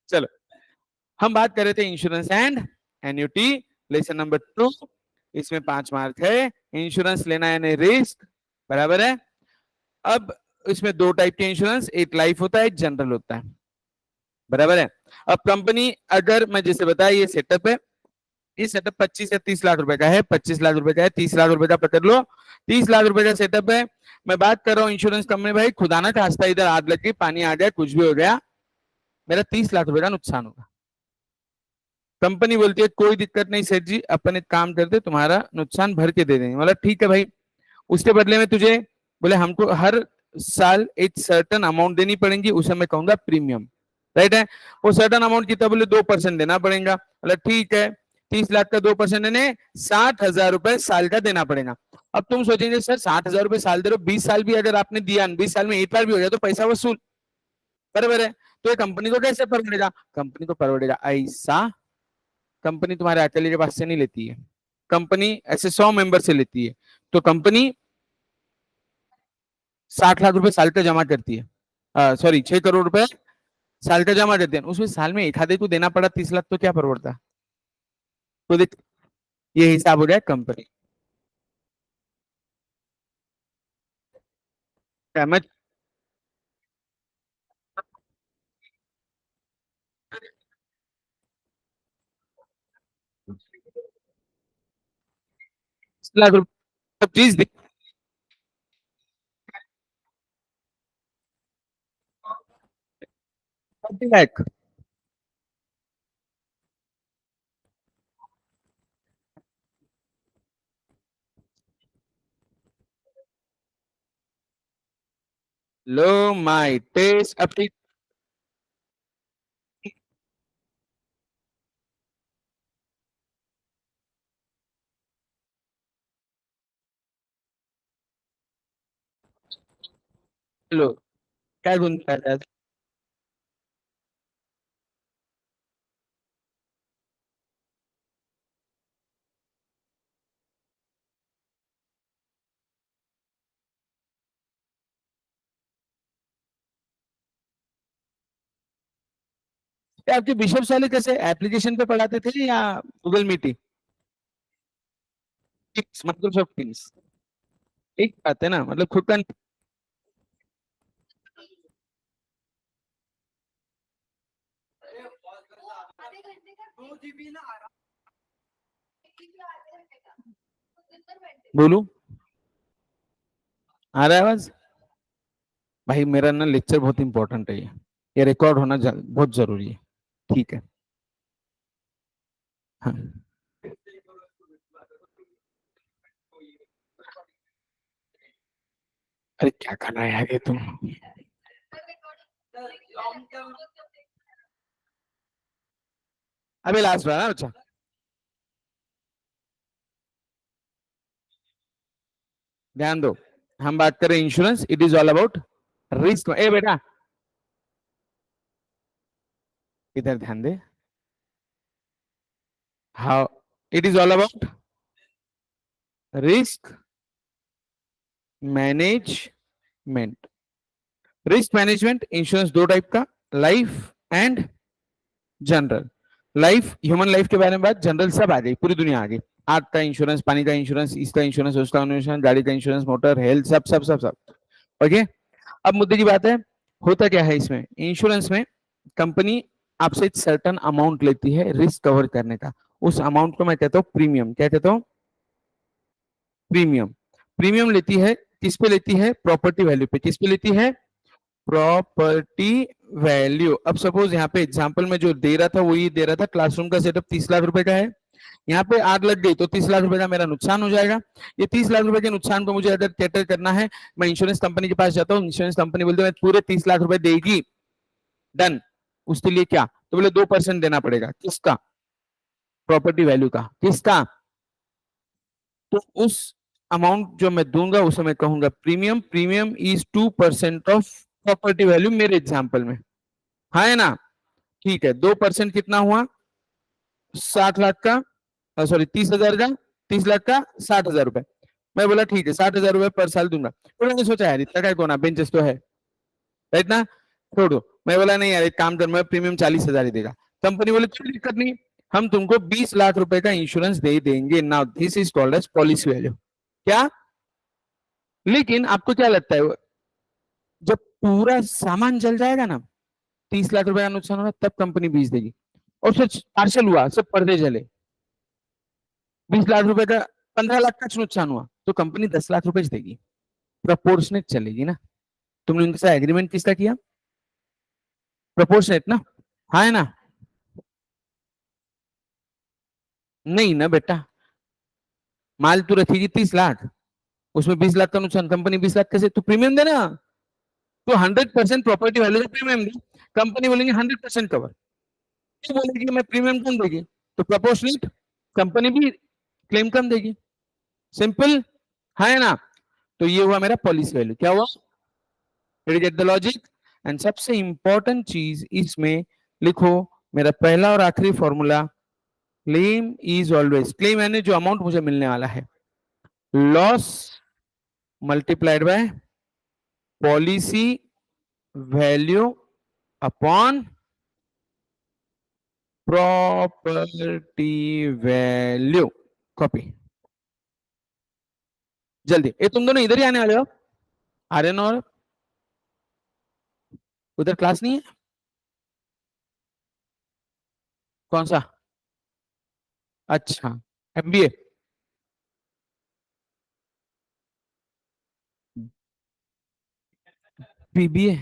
चलो, हम बात कर रहे थे insurance and annuity, lesson number 2। इसमें 5 मार्क है। इंश्योरेंस लेना यानी रिस्क, बराबर है। अब इसमें दो टाइप के इंश्योरेंस, एक लाइफ होता है, एक जनरल होता है, बराबर है। अब कंपनी, अगर मैं जैसे बताया ये सेटअप है, ये सेटअप 25 या 30 लाख रुपए का है, 25 लाख रुपए का है, 30 लाख रुपए का पकड़ लो, 30 लाख रुपए का सेटअप है। मैं बात कर रहा हूँ इंश्योरेंस कंपनी, भाई खुदा ना खास्ता इधर आग लग गई, पानी आ गया, कुछ भी हो गया, मेरा 30 लाख रुपए का नुकसान होगा। कंपनी बोलती है कोई दिक्कत नहीं सेठ जी, अपन एक काम करते, तुम्हारा नुकसान भर के दे देंगे। मतलब ठीक है भाई, उसके बदले में तुझे, बोले हमको हर साल एक सर्टन अमाउंट देनी पड़ेगी, उसे मैं कहूंगा प्रीमियम, राइट है। वो सर्टन अमाउंट कितना, बोले 2% देना पड़ेगा। मतलब ठीक है, 30 लाख का 2% यानी 60,000 रुपए साल का देना पड़ेगा। अब तुम सोचेंगे सर 60,000 रुपए साल दे रहे हो, 20 साल भी अगर आपने दिया, 20 साल में एक बार भी हो गया तो पैसा वसूल, बराबर है। तो ये कंपनी को कैसे पकड़ेगा? कंपनी को पकड़ेगा ऐसा, कंपनी तुम्हारे अकेले के पास से नहीं लेती है, कंपनी ऐसे 100 मेंबर से लेती है। तो कंपनी 60 लाख रुपए साल का जमा करती है, सॉरी 6 करोड़ रुपए साल का जमा करते हैं, उसमें साल में एक आधे को देना पड़ा 30 लाख, तो क्या परवड़ता? तो देख, ये हिसाब हो गया कंपनी का। मैं 30 लाख रुपए प्लीज दे। 30 लाख, लो माई टेस्ट अपनी। लो, क्या गुण है? आपके बिशप साले कैसे एप्लीकेशन पे पढ़ाते थे या गूगल मीटिंग? माइक्रोसॉफ्ट टीम्स, एक बात है ना, मतलब खुद का। बोलू, आ रहा है आवाज? भाई मेरा ना लेक्चर बहुत इंपॉर्टेंट है, ये रिकॉर्ड होना बहुत जरूरी है, ठीक है। हाँ। अरे क्या करना है आगे तुम? अभी लास्ट बार ना बच्चा, ध्यान दो, हम बात करें insurance, it is all about risk. ए बेटा, इधर ध्यान दे। How, it is all about risk management. Risk management insurance दो टाइप का, life and general. Life, human life के बारे में बात, जनरल सब आ गई, पूरी दुनिया आ गई। आग का इंश्योरेंस, पानी का इंश्योरेंस, इसका इंश्योरेंस, उसका इंश्योरेंस, गाड़ी का इंश्योरेंस, मोटर हेल्थ, सब सब सब सब। ओके। अब मुद्दे की बात है, होता क्या है इसमें, इंश्योरेंस में कंपनी आपसे एक सर्टन अमाउंट लेती है रिस्क कवर करने का। उस अमाउंट को मैं कहता हूँ प्रीमियम। क्या कहता हूँ? प्रीमियम। प्रीमियम लेती है, किस पे लेती है? प्रॉपर्टी वैल्यू पे। किस पे लेती है? Property value. अब सपोज यहाँ पे एग्जांपल में जो दे रहा था वो ये दे रहा था, क्लासरूम का सेटअप 30 लाख रुपए का है, यहाँ पे आग लग गई तो 30 लाख रुपए का मेरा नुकसान हो जाएगा। ये 30 लाख रुपए के नुकसान को मुझे अगर कैटर करना है, मैं इंश्योरेंस कंपनी के पास जाता हूँ, इंश्योरेंस कंपनी बोलते हैं पूरे 30 लाख रुपए देगी, डन। उसके लिए क्या, तो बोले 2% देना पड़ेगा, किसका? प्रॉपर्टी वैल्यू का। किसका? तो उस अमाउंट जो मैं दूंगा उसे मैं कहूंगा premium. Premium is 2% of property value मेरे एग्जाम्पल में, हाँ है ना? ठीक है, 2% कितना हुआ? 60 लाख का, सॉरी 30,000 का, 30 लाख का 60,000 रुपए। मैं बोला ठीक है 60,000 रुपए पर साल दूंगा। उन्होंने सोचा यार इतना क्या कोना, बेंचेस तो है, राइट ना? छोड़ो, मैं बोला नहीं यार, एक काम कर, मैं प्रीमियम 40,000 ही देगा। कंपनी बोले कोई दिक्कत नहीं, हम तुमको 20 लाख रुपए का इंश्योरेंस दे देंगे। Now this is called as policy value. क्या? लेकिन आपको क्या लगता है, जब पूरा सामान जल जाएगा ना, 30 लाख रुपए का नुकसान होगा, तब कंपनी 20 देगी। और फिर पार्सल हुआ, सब पर्दे जले, 20 लाख रुपए का 15 लाख का नुकसान हुआ, तो कंपनी 10 लाख रुपए देगी। प्रपोर्शनेट चलेगी ना। तुमने उनके साथ एग्रीमेंट किसका किया? प्रपोर्शनेट ना। हाँ है ना? नहीं ना बेटा, माल तू रखेगी 30 लाख, उसमें 20 लाख का नुकसान, कंपनी 20 लाख कैसे? तू प्रीमियम देना, तो 100% प्रॉपर्टी वैल्यू का प्रीमियम दी। कंपनी बोलेंगे 100% कवर, ये बोलेगी मैं प्रीमियम कम देगी, तो प्रपोर्शनेट, कंपनी भी क्लेम कम देगी। सिंपल है ना? तो ये हुआ मेरा पॉलिसी वैल्यू। क्या हुआ? Get the logic. एंड सबसे इंपॉर्टेंट चीज इसमें लिखो, मेरा पहला और आखिरी formula, claim is always, claim यानी जो अमाउंट मुझे मिलने वाला है, loss multiplied by policy value upon property value. Copy. जल्दी, ये तुम दोनों इधर ही आने वाले हो, आर्यन और उधर क्लास नहीं है? कौन सा? अच्छा, एमबीए। बीबीए।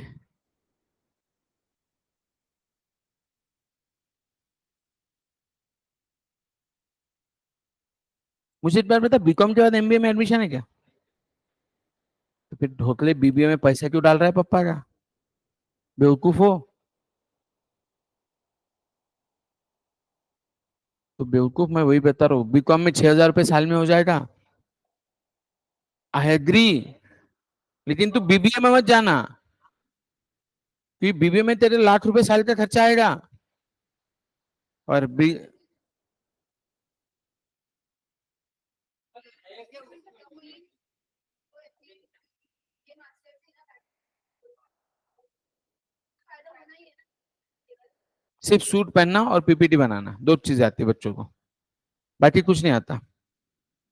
मुझे एक बार बता, बीकॉम के बाद एमबीए में एडमिशन है क्या? तो फिर ढोकले बीबीए में पैसा क्यों डाल रहा है पप्पा का? बेवकूफ हो। तो बेवकूफ, मैं वही बता रहा हूँ, बीकॉम में 6,000 रुपये साल में हो जाएगा। आई एग्री, लेकिन तू बीबीए में मत जाना, क्योंकि बीबीए में तेरे लाख रुपए साल का खर्चा आएगा। और सिर्फ सूट पहनना और पीपीटी बनाना, दो चीजें आती है बच्चों को, बाकी कुछ नहीं आता।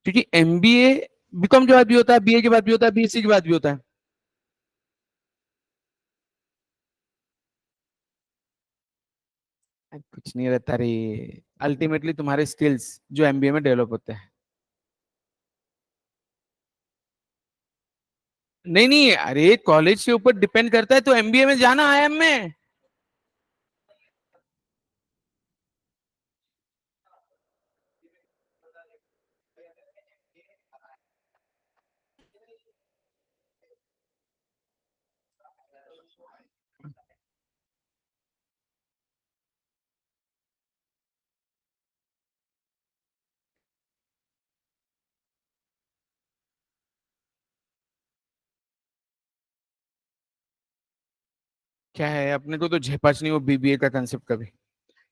क्योंकि एमबीए बीकॉम के बाद भी होता है, बीए के बाद भी होता है, बीएससी के बाद भी होता है। कुछ नहीं रहता रे, अल्टीमेटली तुम्हारे स्किल्स जो एमबीए में डेवलप होते हैं। नहीं नहीं, अरे कॉलेज के ऊपर डिपेंड करता है, तो एमबीए में जाना, आईएम में। क्या है, अपने को तो झेपाच नहीं वो बीबीए का कंसेप्ट कभी,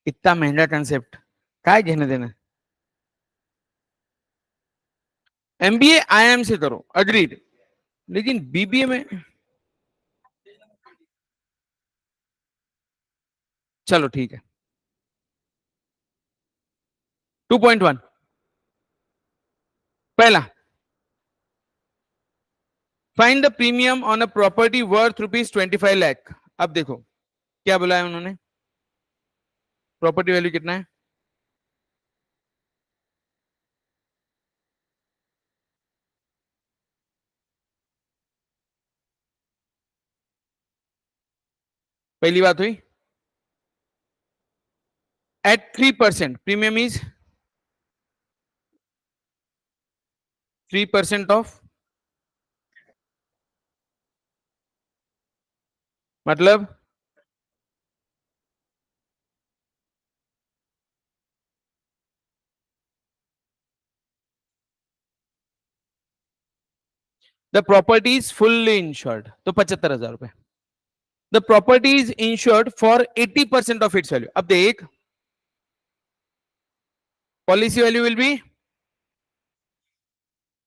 इतना महंगा कंसेप्ट, क्या है कहने देना। एमबीए आईएम से करो, अग्रीड, लेकिन बीबीए में, चलो ठीक है। 2.1, पहला, find the premium on a property worth ₹25 lakh. अब देखो क्या बोला है उन्होंने, प्रॉपर्टी वैल्यू कितना है? पहली बात हुई, एट 3%, प्रीमियम इज 3% ऑफ, मतलब the property is fully insured, तो 75,000 रुपए। The property is insured for 80% of its value. अब देख, policy value will be,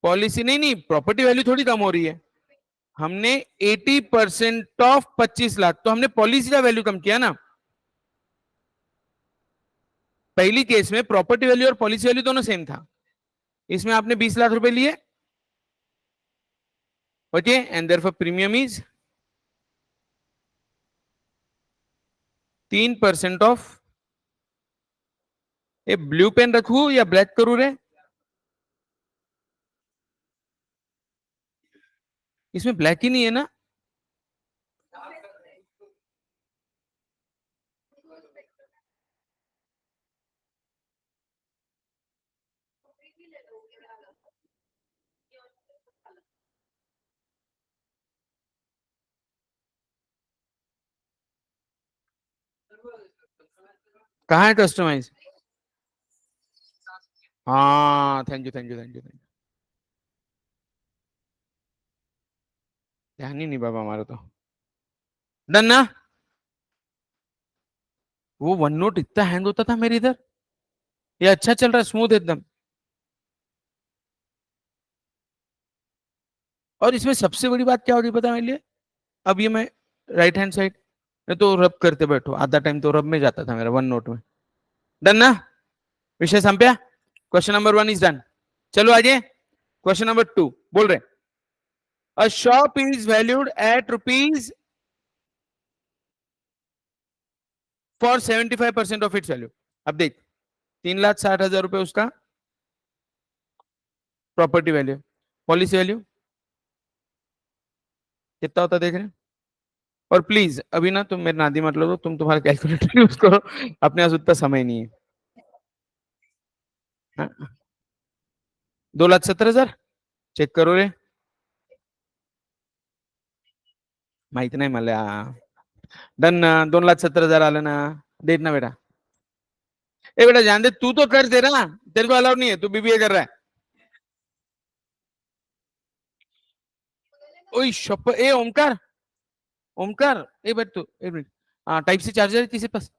policy नहीं नहीं, प्रॉपर्टी वैल्यू थोड़ी कम हो रही है, हमने 80% ऑफ 25 लाख, तो हमने पॉलिसी का वैल्यू कम किया ना। पहली केस में प्रॉपर्टी वैल्यू और पॉलिसी वैल्यू दोनों सेम था, इसमें आपने 20 लाख रुपए लिए। Okay, and therefore premium is 3% of. ये ब्लू पेन रखू या ब्लैक करूं रे? इसमें ब्लैक ही नहीं है ना। कहाँ है कस्टमाइज? हाँ, thank you thank you thank you thank you. ध्यान ही नहीं बाबा हमारा तो। डन ना? वो वन नोट इतना हैंग होता था मेरे इधर, ये अच्छा चल रहा है स्मूथ एकदम। और इसमें सबसे बड़ी बात क्या होगी पता है मेरे लिए? अब ये मैं राइट हैंड साइड में तो रब करते बैठो, आधा टाइम तो रब में जाता था मेरा वन नोट में। डन ना? विषय संपया। Question number 1 is done. चलो आगे, क्वेश्चन नंबर 2 बोल रहे, a shop is valued at rupees for 75% of its value. अब देख, 3,60,000 रुपए उसका प्रॉपर्टी वैल्यू, पॉलिसी वैल्यू कितना होता देख रहे हैं? और प्लीज अभी ना तुम मेरे नादी मत लो, तुम तुम्हारा कैलकुलेटर यूज करो, अपने पास उतना समय नहीं है। हाँ? 2,70,000 चेक करो रे, माहित नाही मला। डन ना? 2,70,000 आलं ना? देत ना बेटा? ए बेटा जान दे, तू तो कर दे रहा, तेरे को अलाउड नहीं है, तू बीबीए कर रहा है। ओई शप, ए ओमकार, ओमकार, ए बैठ तू एक मिनट। हाँ, टाइप सी चार्जर है किसी पास?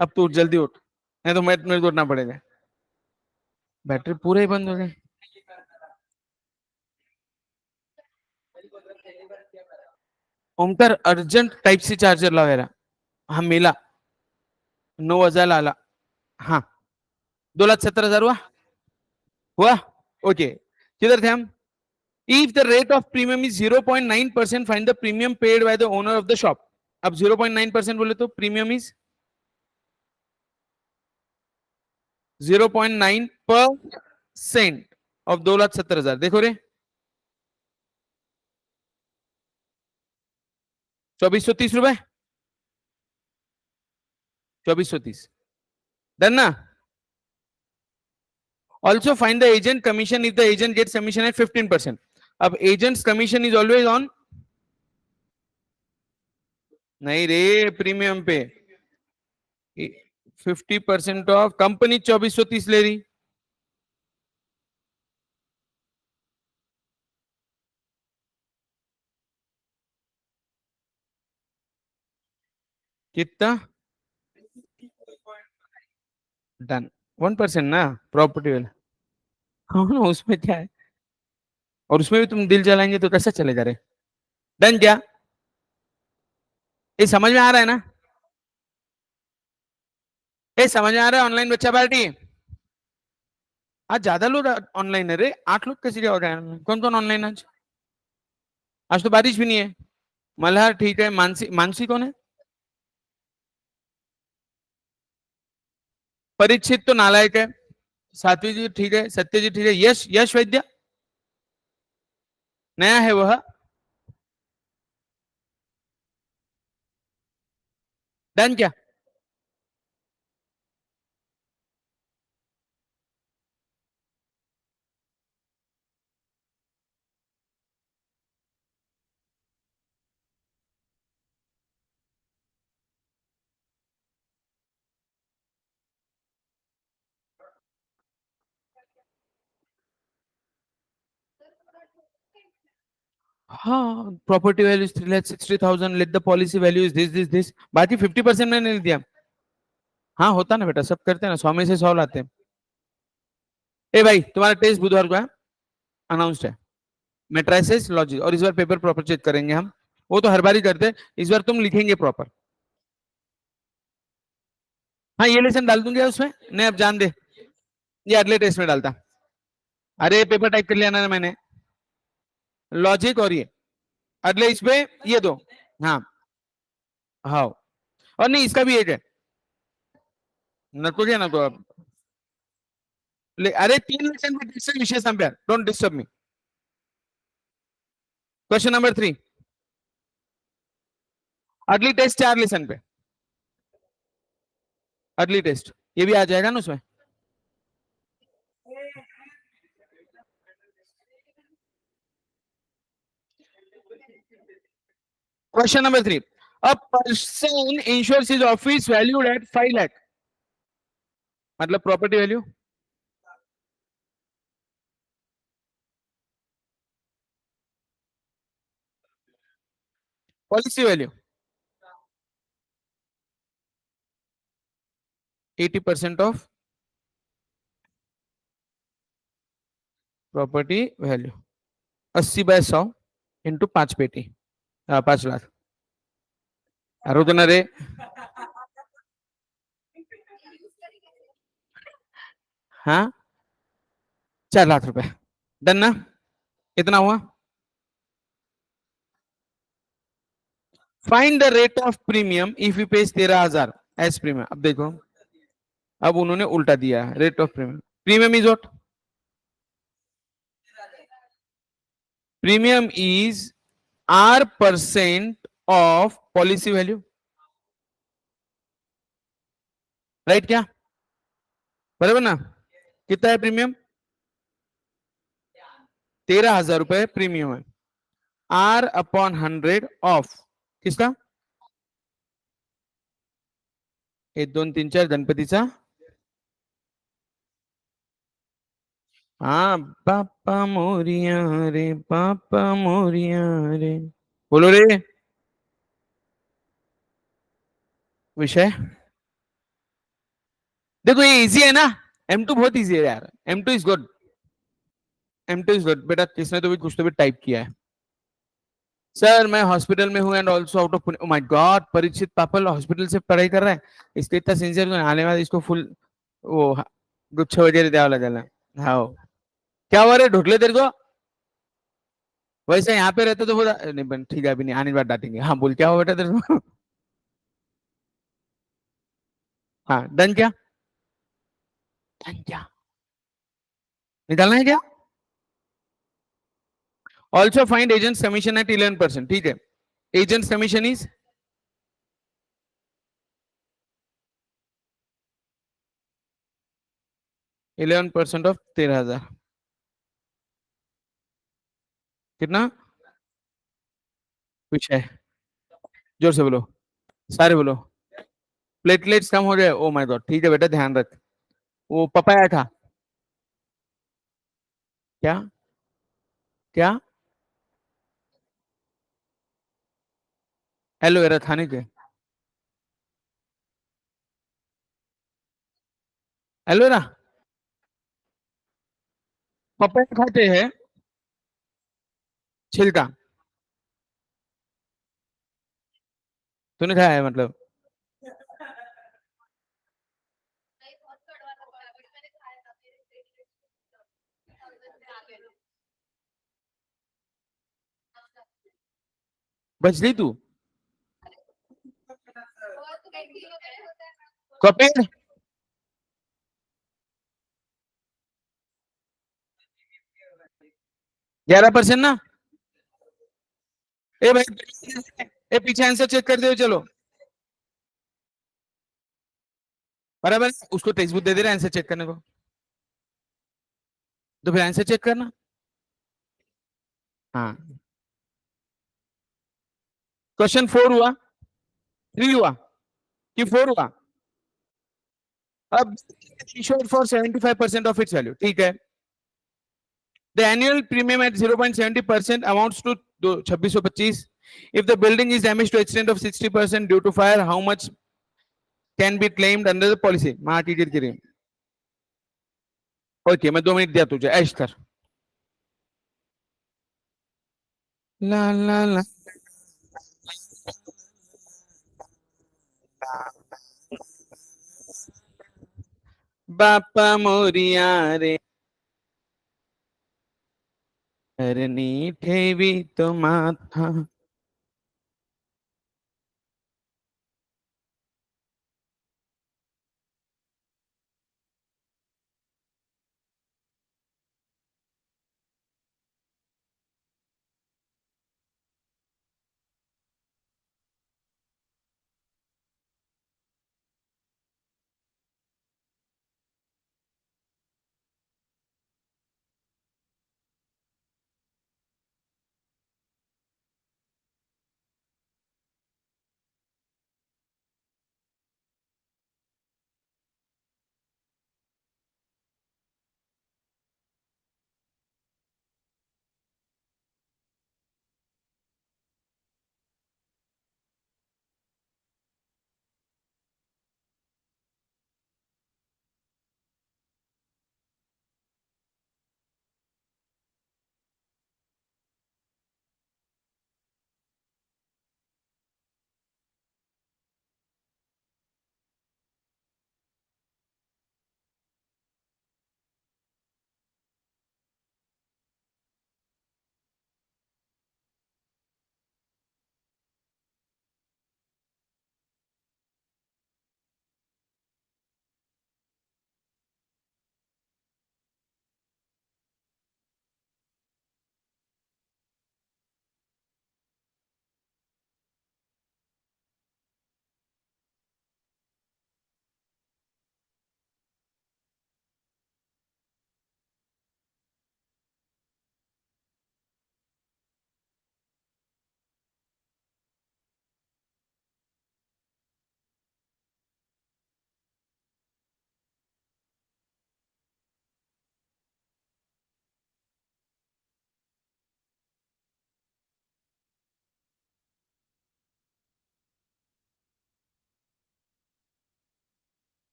अब तू उठ, जल्दी उठ, नहीं तो मैं मेरे को उठना पड़ेगा। बैटरी पूरे ही बंद हो गए। Omkar urgent type C charger लावेरा। हाँ मिला, 9,000 आला। हाँ, 2,70,000 हुआ। हुआ। ओके, किधर थे हम? If the rate of premium is 0.9%, find the premium paid by the owner of the shop. अब 0.9% बोले तो प्रीमियम इज 0.9% ऑफ 2,70,000। देखो रे, 2,430 रुपए, 2,430। डन ना? Also find the agent commission if the agent gets commission at 15%। अब agent's commission is always on, नहीं रे, प्रीमियम पे 50% ऑफ, कंपनी 2,430 ले रही। कितना? डन। 1% ना प्रॉपर्टी वाला। हाँ ना, उसमें क्या है? और उसमें भी तुम दिल जलाएंगे तो कैसे चले जा रहे? डन क्या? ये समझ में आ रहा है ना? ये समझ में आ रहा है? ऑनलाइन बच्चा पार्टी, आज ज्यादा लोग ऑनलाइन है रे, 8 लोग कैसे क्या हो रहा है? कौन कौन ऑनलाइन आज? आज तो बारिश भी नहीं है। मल्हार ठीक है, मानसी, मानसी कौन है? परीक्षित तो नालायक है। सात्विक जी ठीक है, सत्य जी ठीक है, यश, यश वैद्य नया है वह। डन क्या? हाँ, property value is 3,60,000, let the policy value is this, बाकी 50% मैंने नहीं दिया। हाँ होता ना बेटा, सब करते हैं ना, 100 में से 100 लाते हैं। ए भाई, तुम्हारा टेस्ट बुधवार को है, अनाउंस्ड है। Matrices logic. और इस बार पेपर प्रॉपर चेक करेंगे हम, वो तो हर बार ही करते हैं, इस बार तुम लिखेंगे प्रॉपर। हाँ ये लेसन डाल दूंगा उसमें, नहीं अब जान दे, ये अगले टेस्ट में डालता। अरे पेपर टाइप कर लिया ना मैंने, लॉजिक और ये अगले इस पे ये दो। हाँ हाँ, और नहीं इसका भी एक है, न तो क्या ना तो अब अरे 3 लेसन पे टेस्ट विषय संपेयर, don't disturb me. Question number 3, अगली टेस्ट 4 लेसन पे, अगली टेस्ट ये भी आ जाएगा ना उसमें। Question number 3, a person insures his office valued at 5 lakh, मतलब property value, policy value 80% of property value, 80/100 into 5 पेटी, 5 लाख। अरे तो ना रे, 4 लाख रुपए, डन ना, इतना हुआ। Find the rate of premium if you pays 13,000 as premium. अब देखो, अब उन्होंने उल्टा दिया है rate of premium. Premium is what? Premium is R% of policy value, right क्या? बराबर ना? कितना है प्रीमियम? 13,000 रुपए प्रीमियम है। R/100 ऑफ किसका? 1 2 3 4 गणपतीचा। हाँ पापा मोरिया रे, पापा मोरिया रे, बोलो रे विषय। देखो ये इजी है ना, M2 बहुत इजी है यार, M2 is good, M2 is good बेटा, किसने तो भी कुछ तो भी टाइप किया है। सर मैं हॉस्पिटल में हूँ and also out of Pune. Oh my God, Parikshit papal hospital से पढ़ाई कर रहा है, इसके इतना सिंसियर आने वाले इसको फुल वो गुच्छ वगैरह द्यावं लागेल। हाँ क्या हुआ रे ढोकले तेरे को? वैसे यहाँ पे रहते तो बोला नहीं, बन ठीक है अभी नहीं, आने के बाद डांटेंगे। हाँ बोल क्या हुआ बेटा तेरे को? हाँ डन क्या? डन क्या निकालना है क्या? Also find agent commission at 11%, ठीक है। एजेंट कमीशन इज 11% ऑफ 13,000, कितना कुछ है? जोर से बोलो, सारे बोलो। प्लेटलेट्स कम हो जाए, ओ माय गॉड, ठीक है बेटा ध्यान रख। वो पपाया खा। क्या? क्या? एलोवेरा खाने के? एलोवेरा पपाया खाते हैं, छिलका तूने खाया है मतलब? बचली तू कपिल 11% ना? ए भाई ए पीछे आंसर चेक कर दे चलो, बराबर उसको टेक्स्ट बुक दे दे रहा है आंसर चेक करने को, तो फिर आंसर चेक करना। हाँ क्वेश्चन 4 हुआ, 3 हुआ कि 4 हुआ? अब insured for 75% of its value, ठीक है। The annual premium at 0.70% amounts to 2625। If the building is damage to extent of 60% due to fire, how much can be claimed under the policy? मां teacher की range. Okay मैं 2 minute दिया तुझे, ऐश कर। ला ला ला बापा मोरिया रे हरनी ठेवी तो माथा.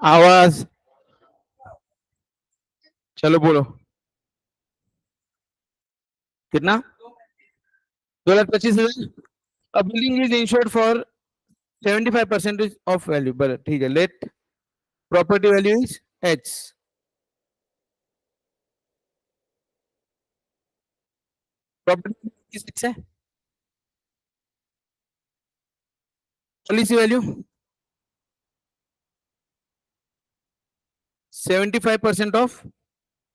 आवाज. चलो बोलो. कितना? 2,25,000. A building is insured for 75% of value, but ठीक है, let property value is H. Property is H है, policy value 75% ऑफ,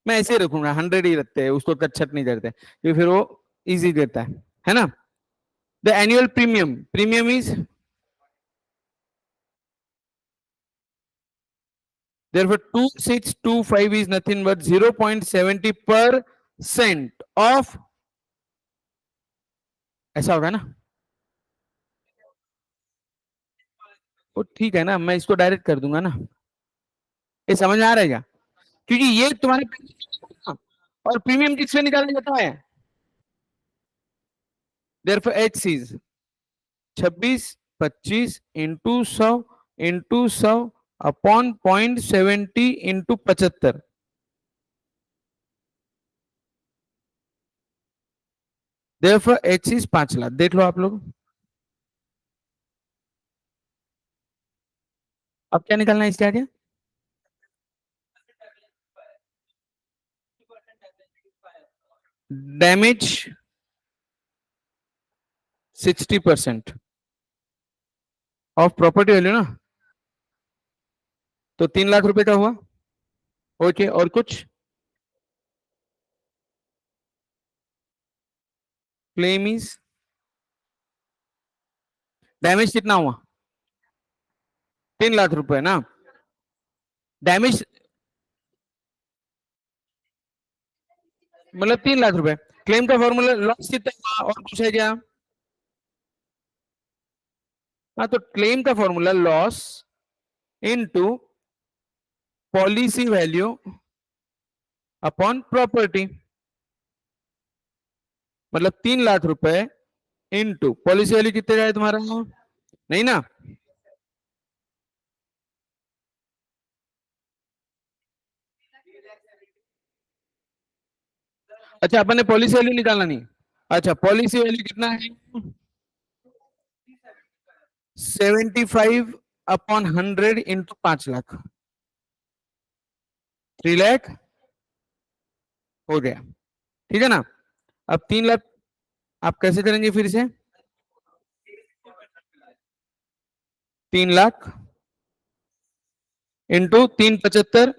मैं ऐसे ही रखूंगा, 100 ही रखते हैं उसको, कच्छट नहीं करते क्योंकि फिर वो इजी देता है ना. The annual premium, premium is therefore 2625 is nothing but 0.70% of, ऐसा होगा ना. वो ठीक है ना, मैं इसको डायरेक्ट कर दूंगा ना, ये समझ में आ रहेगा, क्योंकि ये तुम्हारे और प्रीमियम किससे निकाला जाता है. therefore H is 26 25 into 100 upon 0.70 into 75. therefore H is 5 lakh. देख लो आप लोग, अब क्या निकालना है इसके आगे. डैमेज 60% ऑफ प्रॉपर्टी वैल्यू ना, तो 3 लाख रुपए का हुआ. ओके, और कुछ. क्लेम इज, डैमेज कितना हुआ, 3 लाख रुपए ना. डैमेज मतलब 3 लाख रुपए. क्लेम का फॉर्मूला लॉस कितना हुआ, और कुछ है क्या. हाँ, तो क्लेम का formula loss into policy value upon property, मतलब 3 लाख रुपए इनटू पॉलिसी वैल्यू कितने का है तुम्हारा, नहीं ना. अच्छा, अपन ने पॉलिसी वैल्यू निकालना नहीं. अच्छा, पॉलिसी वैल्यू कितना है, 75 अपॉन 100 इंटू 5 लाख, 3 लाख हो गया. ठीक है ना. अब 3 लाख आप कैसे करेंगे फिर से, 3 लाख इंटू 375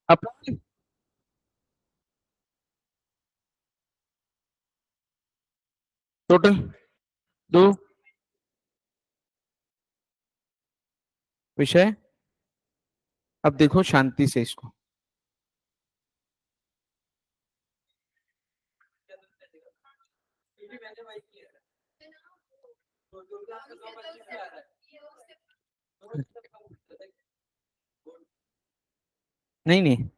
अपॉन टोटल 2 विषय. अब देखो शांति से इसको, नहीं नहीं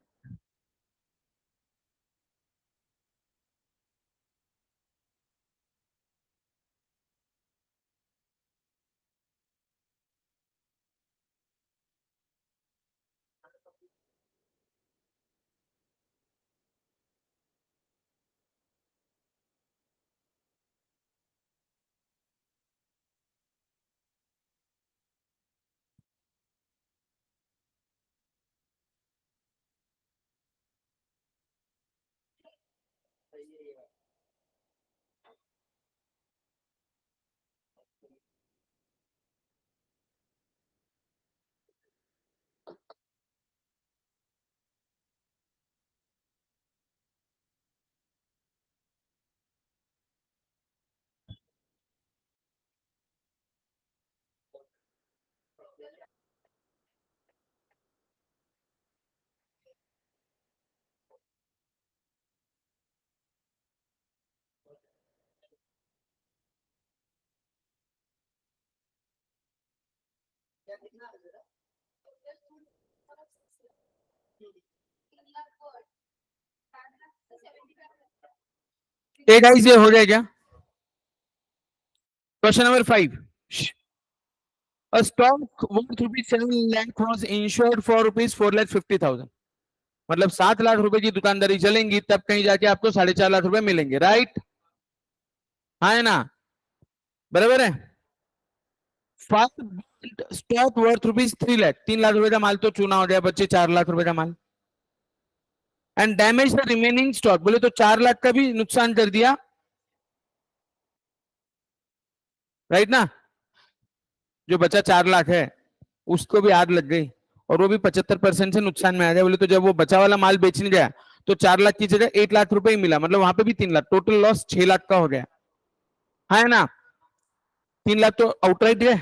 एक गाइस, ये हो गया क्या. Question number 5. A stock worth rupees 7 lakh was insured for rupees 4,50,000. मतलब 7 लाख रुपए की दुकानदारी चलेंगी तब कहीं जाके आपको 4.5 लाख रुपए मिलेंगे, राइट. हाँ है ना, बराबर है। Stock worth rupees 3 lakh, 3 lakh रुपए का माल तो चूना हो गया बच्चे, 4 लाख रुपए का माल। And damage the remaining stock, बोले तो 4 लाख का भी नुकसान कर दिया, राइट ना। जो बचा 4 लाख है उसको भी आग लग गई, और वो भी 75% से नुकसान में आ गया। बोले तो जब वो बचा वाला माल बेचने गया तो 4 लाख की जगह 1 लाख रुपए ही मिला, मतलब वहां पे भी 3 लाख, टोटल लॉस 6 लाख का हो गया। हाँ है ना, 3 लाख तो आउटराइट गए,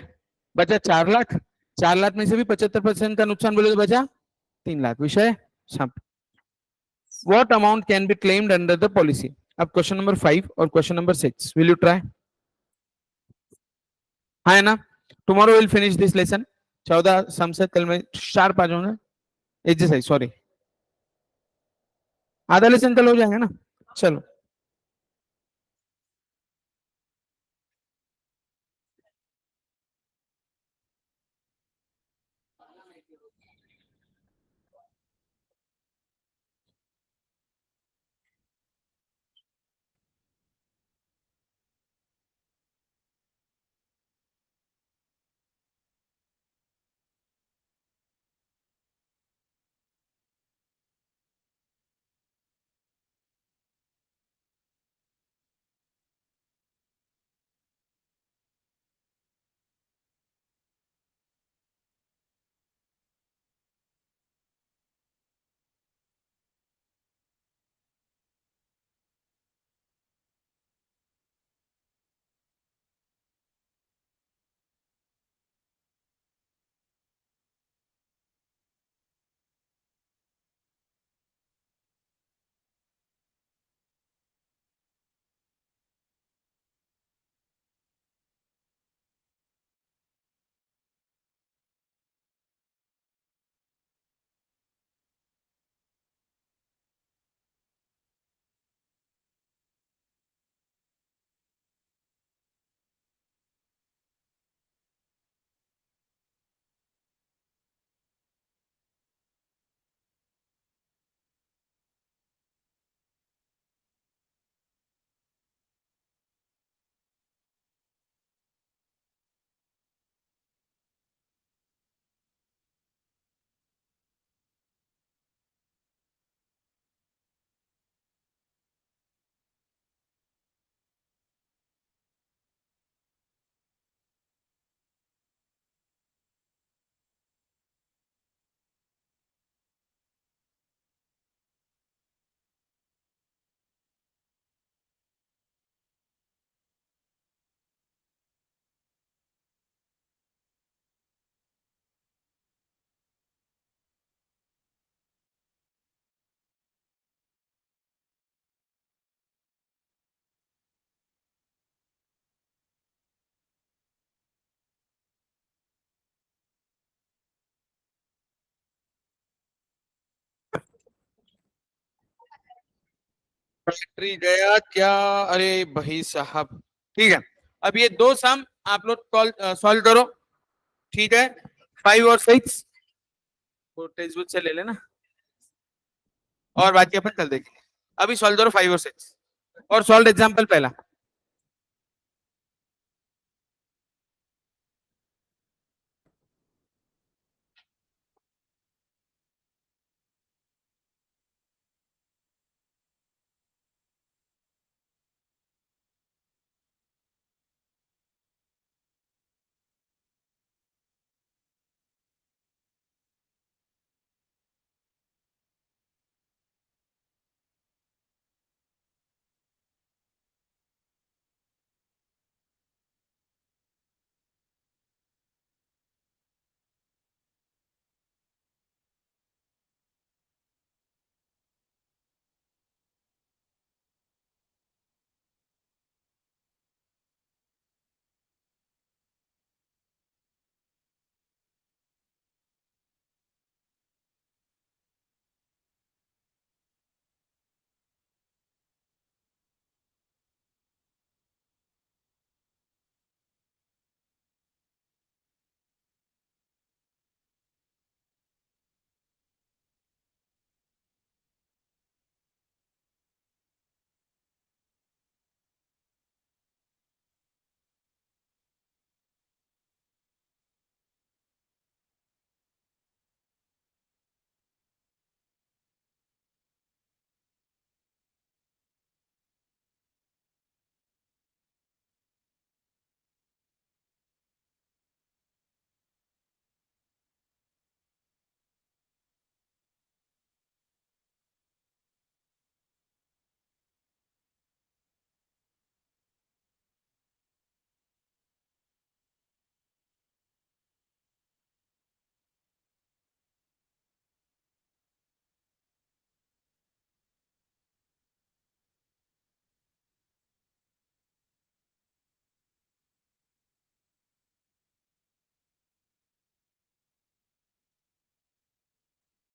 बचा 4 लाख, 4 लाख में से भी 75% का नुकसान, बोले तो बचा 3 लाख। विषय सब। What amount can be claimed under the policy. अब क्वेश्चन नंबर 5 और question number 6, will you try. हाँ है ना, tomorrow will finish this lesson. 14 सम से कल मैं शार्प आ जाऊंगा। एक्सरसाइज, सॉरी, आधा लेसन कल हो जाएगा ना। चलो, बैटरी गया क्या, अरे भाई साहब। ठीक है, अब ये दो सम आप लोग सॉल्व करो, ठीक है। 5 और 6 वो टेक्स्ट बुक से ले लेना, और बाकी अपन कल देखेंगे। अभी सॉल्व करो 5 और 6, और सॉल्व एग्जाम्पल पहला।